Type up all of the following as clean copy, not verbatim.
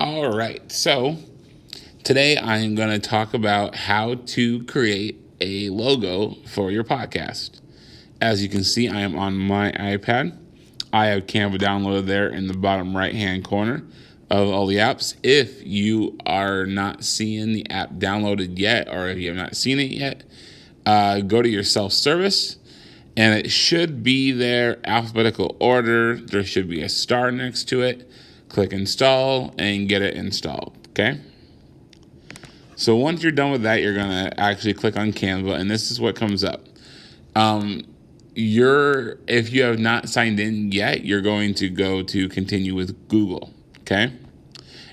All right, so today I am going to talk about how to create a logo for your podcast. As you can see, I am on my iPad. I have Canva downloaded there in the bottom right-hand corner of all the apps. If you are not seeing the app downloaded yet, or if you have not seen it yet, go to your self-service, and it should be there alphabetical order. There should be a star next to it. Click install and get it installed, okay? So once you're done with that, you're going to actually click on Canva, and this is what comes up. If you have not signed in yet, you're going to go to continue with Google, okay?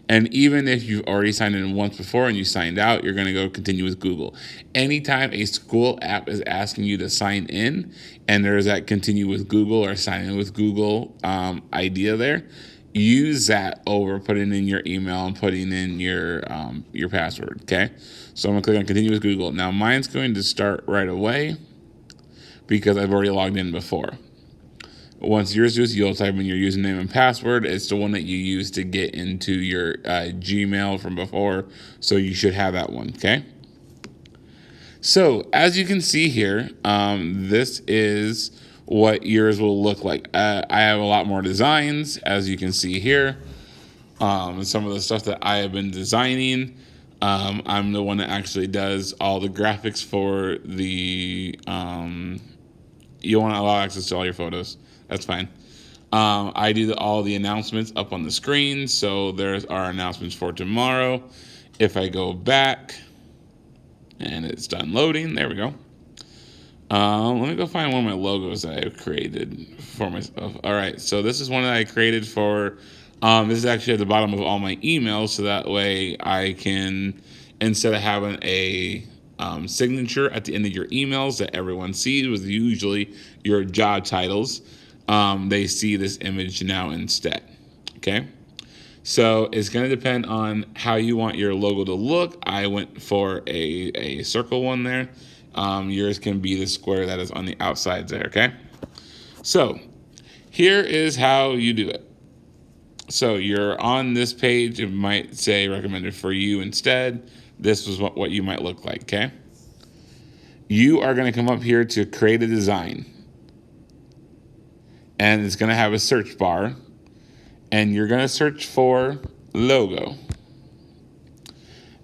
And even if you've already signed in once before and you signed out, you're going to go continue with Google. Anytime a school app is asking you to sign in and there's that continue with Google or sign in with Google idea there, use that over putting in your email and putting in your password, okay? So I'm going to click on continue with Google. Now mine's going to start right away because I've already logged in before. Once yours is, you'll type in your username and password. It's the one that you use to get into your Gmail from before, so you should have that one, okay? So as you can see here, this is what yours will look like. I have a lot more designs, as you can see here. Some of the stuff that I have been designing. I'm the one that actually does all the graphics for the... you want to allow access to all your photos. That's fine. I do all the announcements up on the screen. So there's our announcements for tomorrow. If I go back and it's done loading, there we go. Let me go find one of my logos that I've created for myself. All right, so this is one that I created for, this is actually at the bottom of all my emails. So that way I can, instead of having a signature at the end of your emails that everyone sees with usually your job titles, they see this image now instead, okay? So it's going to depend on how you want your logo to look. I went for a circle one there. Yours can be the square that is on the outside there, okay? So here is how you do it. So you're on this page. It might say recommended for you instead. This was what you might look like, okay? You are going to come up here to create a design. And it's going to have a search bar. And you're going to search for logo.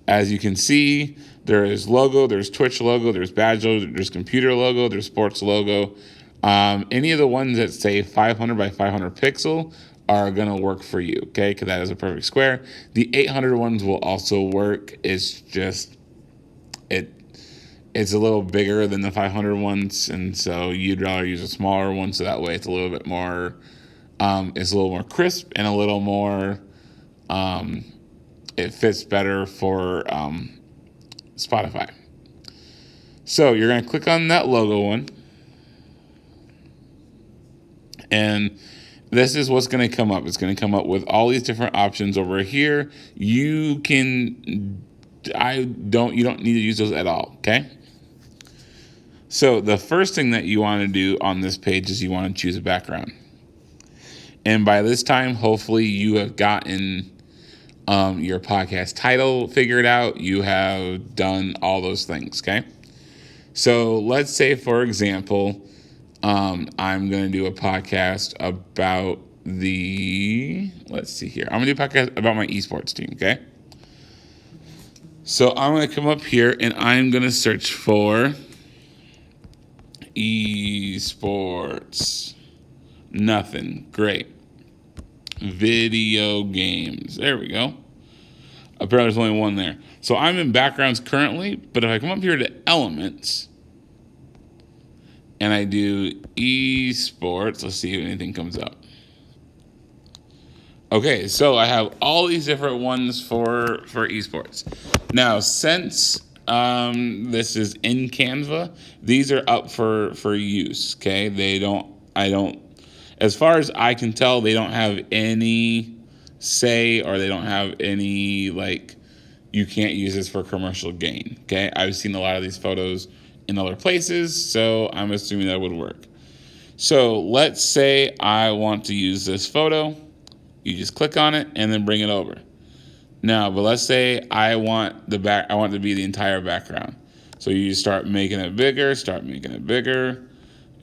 As you can see, there is logo, there's Twitch logo, there's badge logo, there's computer logo, there's sports logo. Any of the ones that say 500 by 500 pixel are going to work for you, okay? Because that is a perfect square. The 800 ones will also work. It's just, it's a little bigger than the 500 ones, and so you'd rather use a smaller one, so that way it's a little bit more, it's a little more crisp and a little more, it fits better for Spotify. So you're going to click on that logo one, and this is what's going to come up. It's going to come up with all these different options over here. You don't need to use those at all, okay? So the first thing that you want to do on this page is you want to choose a background. And by this time, hopefully you have gotten your podcast title figured out. You have done all those things, okay? So let's say, for example, I'm going to do a podcast about let's see here. I'm going to do a podcast about my esports team, okay? So I'm going to come up here and I'm going to search for esports. Nothing. Great. Video games. There we go. Apparently there's only one there. So I'm in backgrounds currently, but if I come up here to elements and I do esports, let's see if anything comes up. Okay, so I have all these different ones for esports. Now, since this is in Canva, these are up for use, okay? As far as I can tell, they don't have any say, or they don't have any, you can't use this for commercial gain, okay? I've seen a lot of these photos in other places, so I'm assuming that would work. So let's say I want to use this photo. You just click on it and then bring it over. Now, but let's say I want I want it to be the entire background. So you start making it bigger,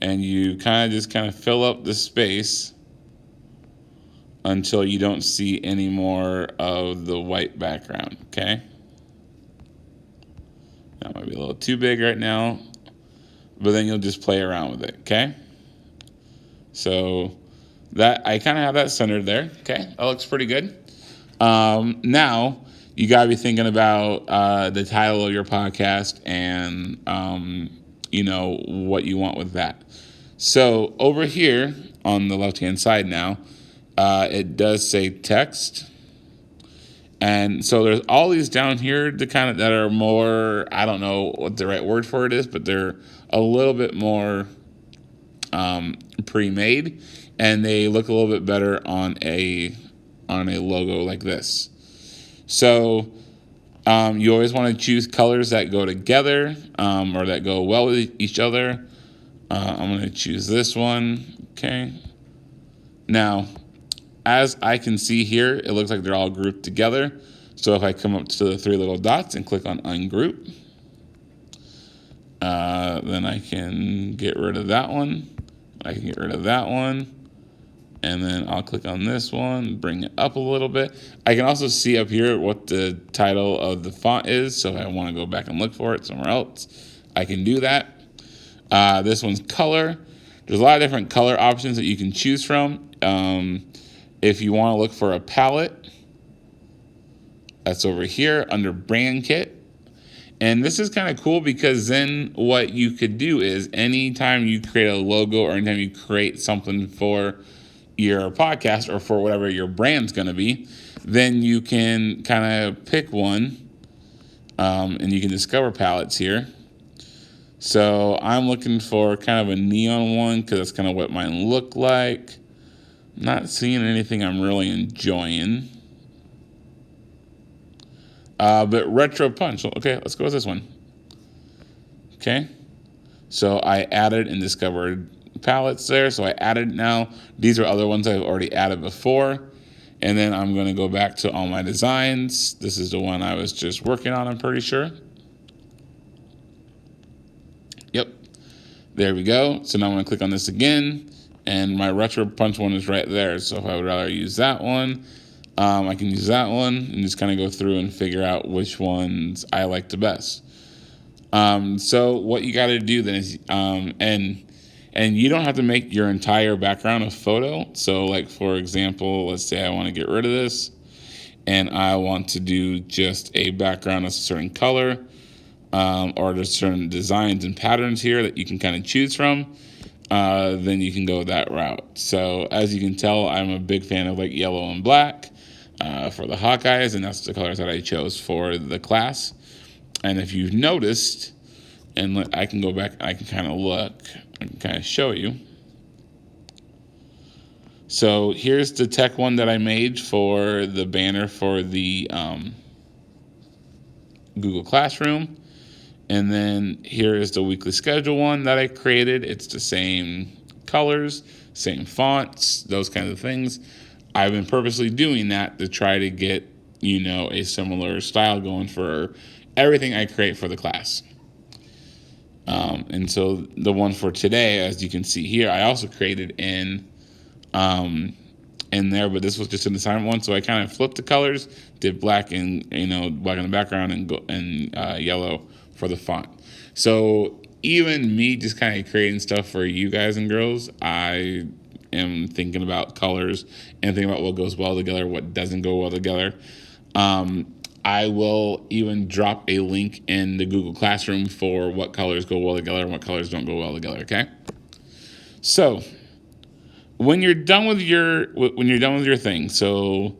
and you kind of fill up the space until you don't see any more of the white background, okay? That might be a little too big right now, but then you'll just play around with it, okay? So that I kind of have that centered there, okay? That looks pretty good. Now you gotta be thinking about the title of your podcast and what you want with that. So over here on the left-hand side now, it does say text. And so there's all these down here that are more, I don't know what the right word for it is, but they're a little bit more pre-made, and they look a little bit better on a logo like this. So you always want to choose colors that go together or that go well with each other. I'm going to choose this one. Okay. Now, as I can see here, it looks like they're all grouped together. So if I come up to the three little dots and click on ungroup, then I can get rid of that one. I can get rid of that one. And then I'll click on this one, bring it up a little bit. I can also see up here what the title of the font is. So if I want to go back and look for it somewhere else, I can do that. This one's color. There's a lot of different color options that you can choose from. If you want to look for a palette, that's over here under brand kit. And this is kind of cool because then what you could do is anytime you create a logo or anytime you create something for your podcast or for whatever your brand's going to be, then you can kind of pick one and you can discover palettes here. So I'm looking for kind of a neon one because that's kind of what mine look like. Not seeing anything I'm really enjoying. But retro punch. Okay, let's go with this one. Okay. So I added and discovered palettes there. So I added now. These are other ones I've already added before. And then I'm going to go back to all my designs. This is the one I was just working on, I'm pretty sure. Yep. There we go. So now I'm going to click on this again. And my retro punch one is right there. So if I would rather use that one, I can use that one and just kind of go through and figure out which ones I like the best. So what you got to do then is, and you don't have to make your entire background a photo. So like, for example, let's say I want to get rid of this and I want to do just a background that's a certain color, or there's certain designs and patterns here that you can kind of choose from. Then you can go that route. So as you can tell, I'm a big fan of like yellow and black for the Hawkeyes, and that's the colors that I chose for the class. And if you've noticed, and I can go back, I can kind of look, I can kind of show you. So here's the tech one that I made for the banner for the Google Classroom. And then here is the weekly schedule one that I created. It's the same colors, same fonts, those kinds of things. I've been purposely doing that to try to get, a similar style going for everything I create for the class. And so the one for today, as you can see here, I also created in there, but this was just an assignment one. So I kind of flipped the colors, did black and, black in the background and yellow for the font. So even me just kind of creating stuff for you guys and girls, I am thinking about colors and thinking about what goes well together, what doesn't go well together. I will even drop a link in the Google Classroom for what colors go well together and what colors don't go well together, okay? So when you're done with your thing, so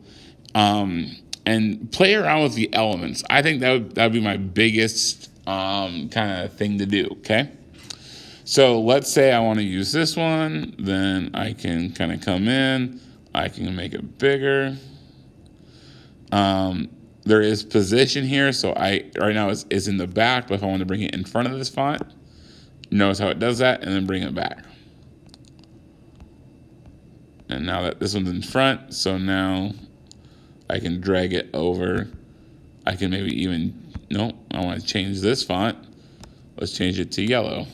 and play around with the elements. I think that would be my biggest kind of thing to do, okay? So let's say I want to use this one, then I can kind of come in, I can make it bigger. There is position here, so right now it's in the back, but if I want to bring it in front of this font, notice how it does that, and then bring it back. And now that this one's in front, so now I can drag it over. I can maybe even, no, I want to change this font. Let's change it to yellow.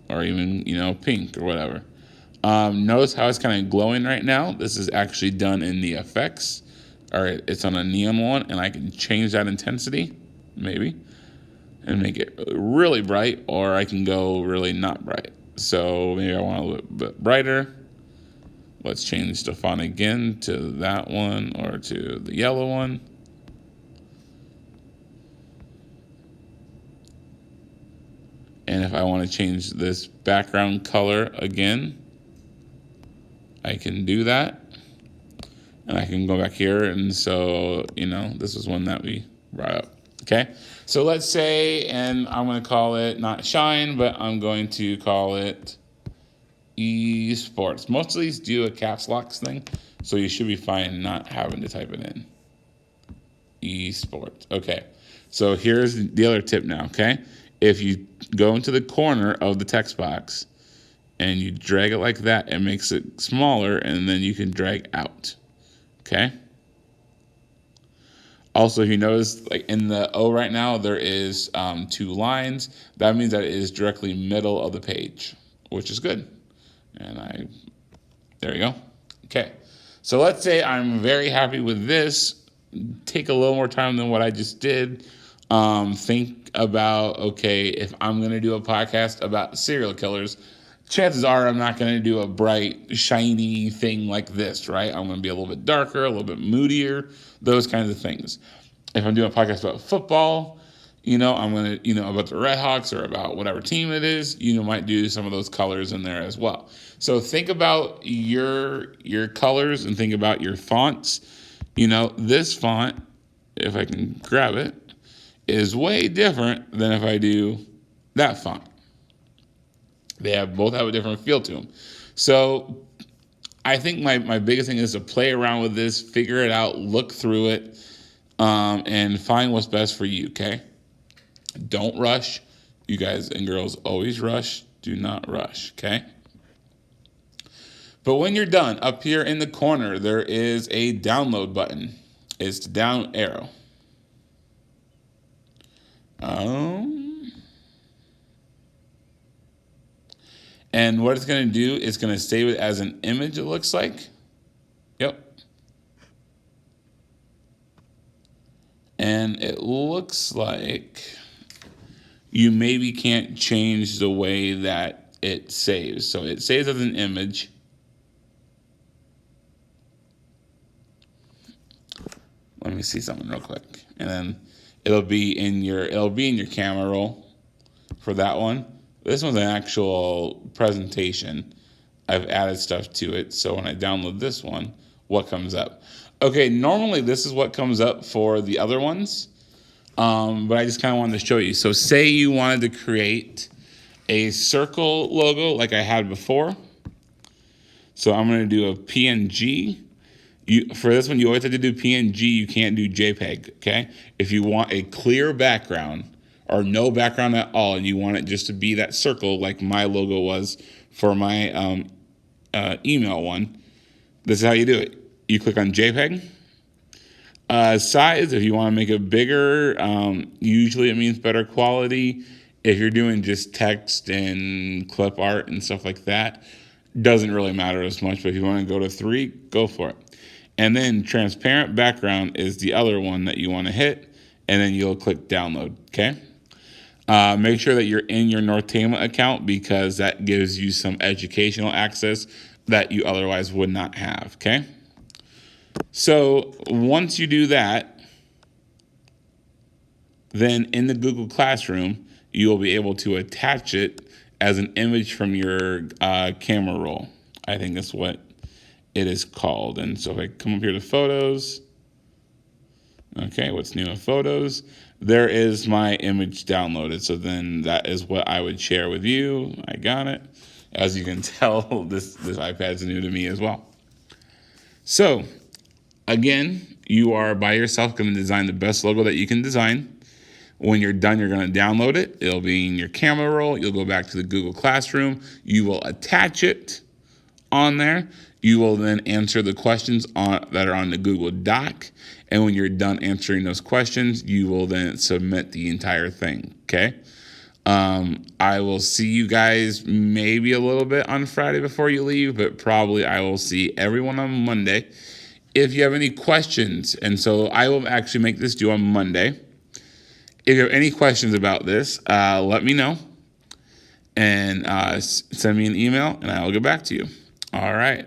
Or even, pink or whatever. Notice how it's kind of glowing right now. This is actually done in the effects. All right, it's on a neon one, and I can change that intensity, maybe, and make it really bright, or I can go really not bright. So maybe I want a little bit brighter. Let's change the font again to that one or to the yellow one. And if I want to change this background color again, I can do that. And I can go back here. And so, this is one that we brought up. Okay. So let's say, and I'm going to call it not shine, but I'm going to call it esports. Most of these do a caps locks thing. So you should be fine not having to type it in. Esports. Okay. So here's the other tip now. Okay. If you go into the corner of the text box and you drag it like that, it makes it smaller, and then you can drag out. Okay. Also, if you notice, like in the O right now, there is 2 lines. That means that it is directly middle of the page, which is good. And there you go. Okay. So let's say I'm very happy with this. Take a little more time than what I just did. Think about, okay, if I'm going to do a podcast about serial killers, chances are I'm not going to do a bright, shiny thing like this, right? I'm going to be a little bit darker, a little bit moodier, those kinds of things. If I'm doing a podcast about football, I'm going to, about the Redhawks or about whatever team it is, might do some of those colors in there as well. So think about your colors and think about your fonts. This font, if I can grab it, is way different than if I do that font. They both have a different feel to them. So I think my biggest thing is to play around with this, figure it out, look through it, and find what's best for you, okay? Don't rush. You guys and girls always rush. Do not rush, okay? But when you're done, up here in the corner, there is a download button. It's the down arrow. And what it's going to do is going to save it as an image, it looks like. Yep. And it looks like you maybe can't change the way that it saves. So it saves as an image. Let me see something real quick. And then it'll be in your camera roll for that one. This one's an actual presentation. I've added stuff to it. So when I download this one, what comes up? Okay, normally this is what comes up for the other ones. But I just kind of wanted to show you. So say you wanted to create a circle logo like I had before. So I'm going to do a PNG. For this one, you always have to do PNG. You can't do JPEG, okay? If you want a clear background or no background at all, and you want it just to be that circle like my logo was for my email one, this is how you do it. You click on JPEG. Size, if you want to make it bigger, usually it means better quality. If you're doing just text and clip art and stuff like that, doesn't really matter as much, but if you want to go to 3, go for it. And then transparent background is the other one that you want to hit, and then you'll click download, okay? Make sure that you're in your Northema account because that gives you some educational access that you otherwise would not have, okay? So once you do that, then in the Google Classroom, you will be able to attach it as an image from your camera roll. I think that's what it is called. And so if I come up here to photos, okay, what's new in photos? There is my image downloaded. So then that is what I would share with you. I got it. As you can tell, this iPad's new to me as well. So again, you are by yourself going to design the best logo that you can design. When you're done, you're going to download it. It'll be in your camera roll. You'll go back to the Google Classroom. You will attach it on there. You will then answer the questions that are on the Google Doc. And when you're done answering those questions, you will then submit the entire thing. Okay. I will see you guys maybe a little bit on Friday before you leave, but probably I will see everyone on Monday. If you have any questions, and so I will actually make this due on Monday. If you have any questions about this, let me know and send me an email and I will get back to you. All right.